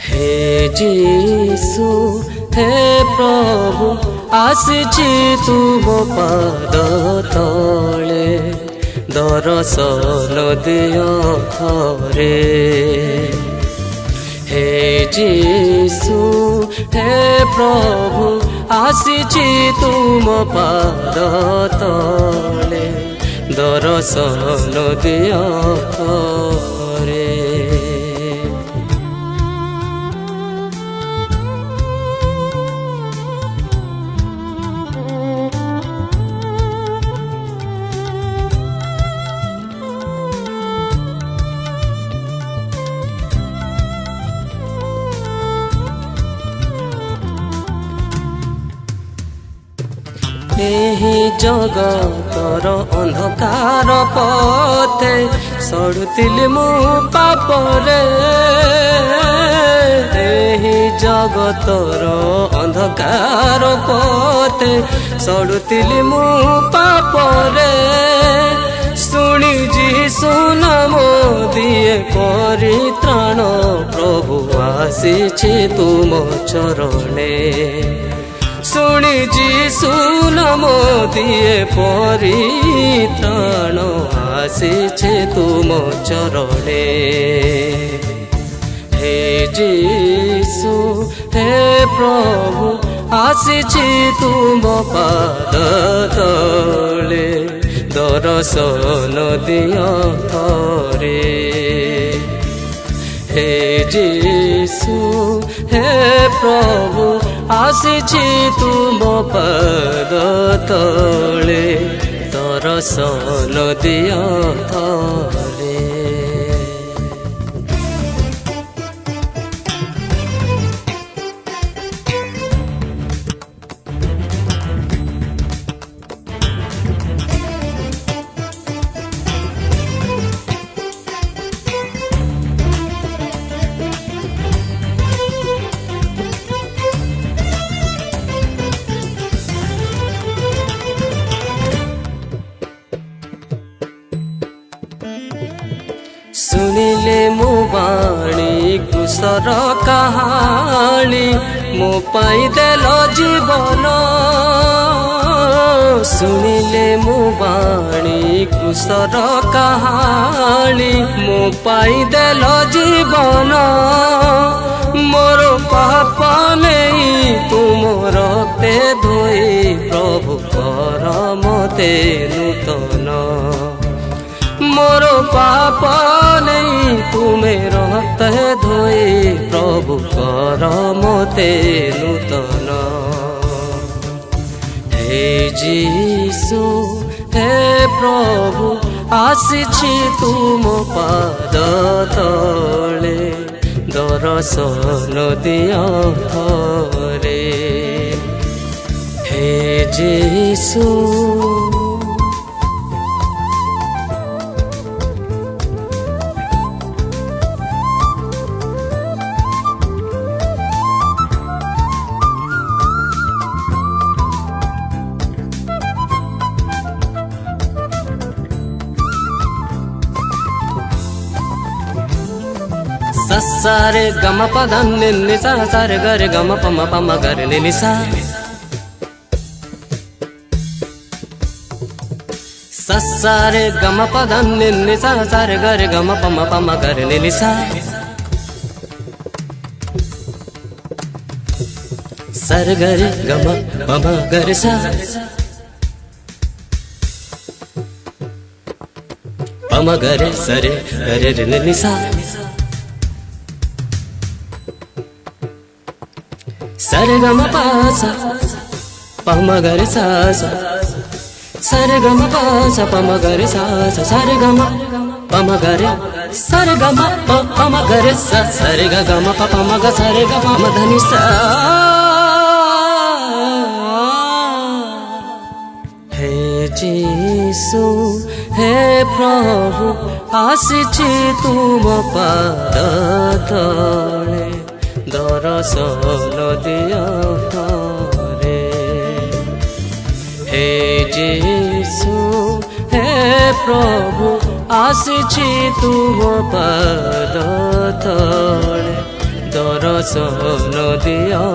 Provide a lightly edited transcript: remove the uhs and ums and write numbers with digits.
हे जीसु हे प्रभु आसीछि तुम पाद तले दर्शन दियो थरे। हे जीसु हे प्रभु आसीछि तुम पाद तले दर्शन दियो थरे। एही जगतर अंधकार पथे सड़ुतिली मु पापरे। एही जगतर अंधकार पथे सड़ुतिली मु पापरे। शुणी जीसु नाम दिए परित्राण प्रभु आसीछि तुम चरणे। शुणी जीसु नाम दिए परित्राण आसीछे तुम चरणे। हे जीसु हे प्रभु आसीछि तुम पाद तले दर्शन दियो थरे। हे जीसु हे प्रभु आसीछि तुम पाद तले दर्शन दियो थरे। सुनिले मो बाणी कुशर कहानी मो पाई देल जीवन। सुनिले मो बाणी कुशर कहानी मो पाई देल जीवन। मोर पाप नहीं तुम रक्ते धोई प्रभु कर मते नूतन। मोर पाप नहीं तुम्हें रक्त धोई प्रभु कर मते नूतन। हे जीसु हे प्रभु आसीछि तुम पाद तले दर्शन दियो थरे। हे जीसु ससारे गम पदम निसा सारे गरे गम पम पम गरे निसा। ससारे गम पदम निसा सारे गरे गम पम गरे निसा। सर गरे गम पम गरे सा। पम गरे सरे गरे निसा। सरे गम पासा पम गरे सा सा सरे गम पासा पम गरे सा सा सरे गम पम गरे सरे गम पम गरे सा सरे ग गम पम ग सरे ग पम धनि सा। हे जीसु हे प्रभु आसिछि तुम पाद तले दर्शन दियो रे। हे जीसु हे प्रभु आसिछि तुम पाद तले दर्शन दियो।